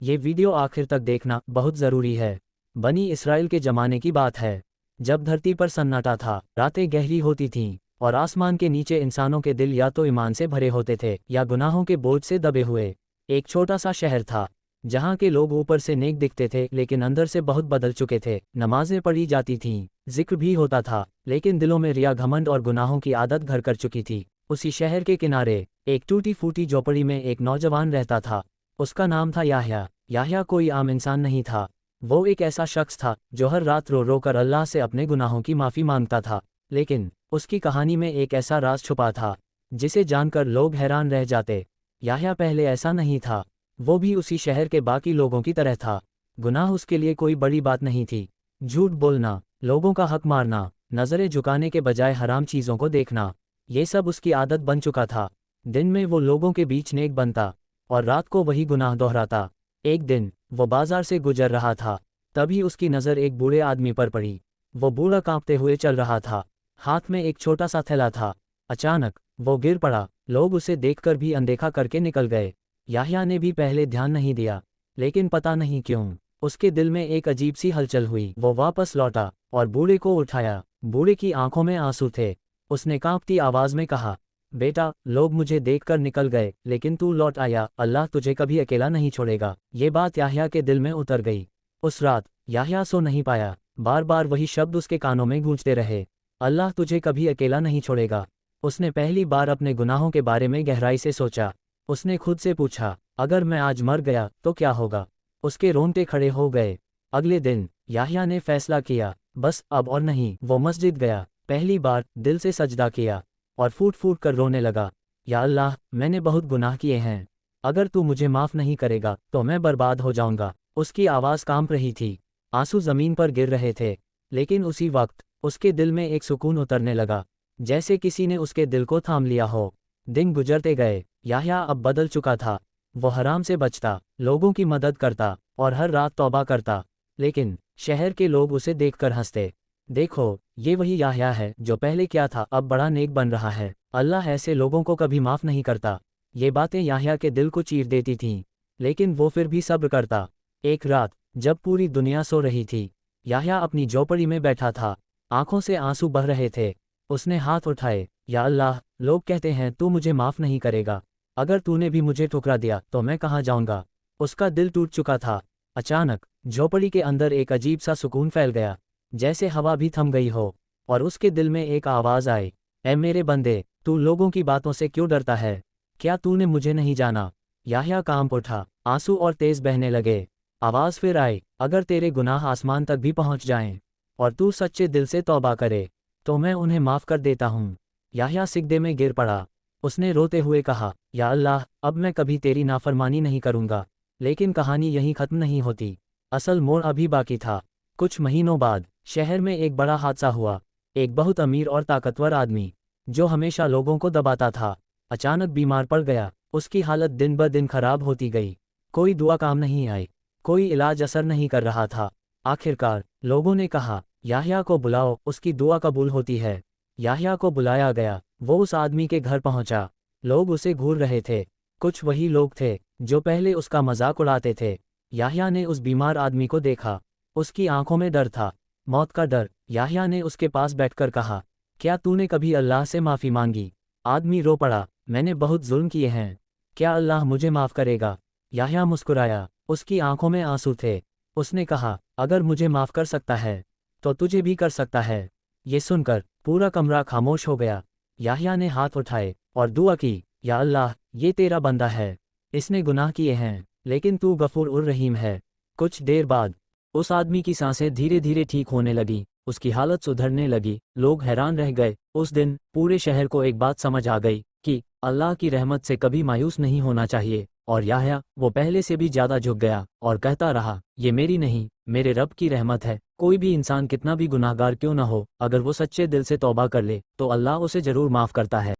ये वीडियो आखिर तक देखना बहुत ज़रूरी है। बनी इसराइल के ज़माने की बात है, जब धरती पर सन्नाटा था, रातें गहरी होती थीं और आसमान के नीचे इंसानों के दिल या तो ईमान से भरे होते थे या गुनाहों के बोझ से दबे हुए। एक छोटा सा शहर था जहाँ के लोग ऊपर से नेक दिखते थे लेकिन अंदर से बहुत बदल चुके थे। नमाजें पढ़ी जाती थीं, जिक्र भी होता था, लेकिन दिलों में रिया, घमंड और गुनाहों की आदत घर कर चुकी थी। उसी शहर के किनारे एक टूटी फूटी झोपड़ी में एक नौजवान रहता था। उसका नाम था याह्या। याह्या कोई आम इंसान नहीं था, वो एक ऐसा शख्स था जो हर रात रो रो कर अल्लाह से अपने गुनाहों की माफ़ी मांगता था। लेकिन उसकी कहानी में एक ऐसा राज छुपा था जिसे जानकर लोग हैरान रह जाते। याह्या पहले ऐसा नहीं था, वो भी उसी शहर के बाकी लोगों की तरह था। गुनाह उसके लिए कोई बड़ी बात नहीं थी। झूठ बोलना, लोगों का हक मारना, नज़रें झुकाने के बजाय हराम चीज़ों को देखना, ये सब उसकी आदत बन चुका था। दिन में वो लोगों के बीच नेक बनता और रात को वही गुनाह दोहराता। एक दिन वो बाजार से गुजर रहा था, तभी उसकी नज़र एक बूढ़े आदमी पर पड़ी। वो बूढ़ा कांपते हुए चल रहा था, हाथ में एक छोटा सा थैला था। अचानक वो गिर पड़ा, लोग उसे देखकर भी अनदेखा करके निकल गए। याह्या ने भी पहले ध्यान नहीं दिया, लेकिन पता नहीं क्यों उसके दिल में एक अजीब सी हलचल हुई। वो वापस लौटा और बूढ़े को उठाया। बूढ़े की आंखों में आंसू थे। उसने कांपती आवाज में कहा, बेटा, लोग मुझे देखकर निकल गए लेकिन तू लौट आया, अल्लाह तुझे कभी अकेला नहीं छोड़ेगा। ये बात याह्या के दिल में उतर गई। उस रात याह्या सो नहीं पाया, बार बार वही शब्द उसके कानों में गूंजते रहे, अल्लाह तुझे कभी अकेला नहीं छोड़ेगा। उसने पहली बार अपने गुनाहों के बारे में गहराई से सोचा। उसने खुद से पूछा, अगर मैं आज मर गया तो क्या होगा? उसके रोंगटे खड़े हो गए। अगले दिन याह्या ने फैसला किया, बस अब और नहीं। वो मस्जिद गया, पहली बार दिल से सजदा किया और फूट फूट कर रोने लगा, या अल्लाह, मैंने बहुत गुनाह किए हैं, अगर तू मुझे माफ़ नहीं करेगा तो मैं बर्बाद हो जाऊंगा। उसकी आवाज़ कांप रही थी, आंसू ज़मीन पर गिर रहे थे, लेकिन उसी वक्त उसके दिल में एक सुकून उतरने लगा, जैसे किसी ने उसके दिल को थाम लिया हो। दिन गुजरते गए, याह्या अब बदल चुका था। वो हराम से बचता, लोगों की मदद करता और हर रात तौबा करता। लेकिन शहर के लोग उसे देखकर हंसते, देखो, ये वही याह्या है जो पहले क्या था, अब बड़ा नेक बन रहा है, अल्लाह ऐसे लोगों को कभी माफ़ नहीं करता। ये बातें याह्या के दिल को चीर देती थीं, लेकिन वो फिर भी सब्र करता। एक रात जब पूरी दुनिया सो रही थी, याह्या अपनी झोपड़ी में बैठा था, आंखों से आंसू बह रहे थे। उसने हाथ उठाए, या अल्लाह, लोग कहते हैं तू मुझे माफ़ नहीं करेगा, अगर तूने भी मुझे ठुकरा दिया तो मैं कहाँ जाऊँगा? उसका दिल टूट चुका था। अचानक झोपड़ी के अंदर एक अजीब सा सुकून फैल गया, जैसे हवा भी थम गई हो, और उसके दिल में एक आवाज़ आई, ऐ मेरे बंदे, तू लोगों की बातों से क्यों डरता है? क्या तूने मुझे नहीं जाना? याह्या कांप उठा, आंसू और तेज बहने लगे। आवाज़ फिर आई, अगर तेरे गुनाह आसमान तक भी पहुँच जाएं और तू सच्चे दिल से तौबा करे तो मैं उन्हें माफ़ कर देता हूँ। याह्या सिजदे में गिर पड़ा। उसने रोते हुए कहा, या अल्लाह, अब मैं कभी तेरी नाफरमानी नहीं करूँगा। लेकिन कहानी यहीं ख़त्म नहीं होती, असल मोड़ अभी बाकी था। कुछ महीनों बाद शहर में एक बड़ा हादसा हुआ। एक बहुत अमीर और ताकतवर आदमी, जो हमेशा लोगों को दबाता था, अचानक बीमार पड़ गया। उसकी हालत दिन ब दिन खराब होती गई। कोई दुआ काम नहीं आई, कोई इलाज असर नहीं कर रहा था। आखिरकार लोगों ने कहा, याह्या को बुलाओ, उसकी दुआ कबूल होती है। याह्या को बुलाया गया। वो उस आदमी के घर पहुंचा। लोग उसे घूर रहे थे। कुछ वही लोग थे जो पहले उसका मजाक उड़ाते थे। याह्या ने उस बीमार आदमी को देखा, उसकी आंखों में डर था, मौत का डर। याह्या ने उसके पास बैठकर कहा, क्या तूने कभी अल्लाह से माफ़ी मांगी? आदमी रो पड़ा, मैंने बहुत जुल्म किए हैं, क्या अल्लाह मुझे माफ़ करेगा? याह्या मुस्कुराया, उसकी आंखों में आंसू थे। उसने कहा, अगर मुझे माफ़ कर सकता है तो तुझे भी कर सकता है। ये सुनकर पूरा कमरा खामोश हो गया। याह्या ने हाथ उठाए और दुआ की, या अल्लाह, ये तेरा बंदा है, इसने गुनाह किए हैं लेकिन तू गफूर उर रहीम है। कुछ देर बाद उस आदमी की सांसें धीरे धीरे ठीक होने लगी, उसकी हालत सुधरने लगी। लोग हैरान रह गए। उस दिन पूरे शहर को एक बात समझ आ गई कि अल्लाह की रहमत से कभी मायूस नहीं होना चाहिए। और याह्या वो पहले से भी ज़्यादा झुक गया और कहता रहा, ये मेरी नहीं, मेरे रब की रहमत है। कोई भी इंसान कितना भी गुनाहगार क्यों न हो, अगर वो सच्चे दिल से तौबा कर ले तो अल्लाह उसे ज़रूर माफ़ करता है।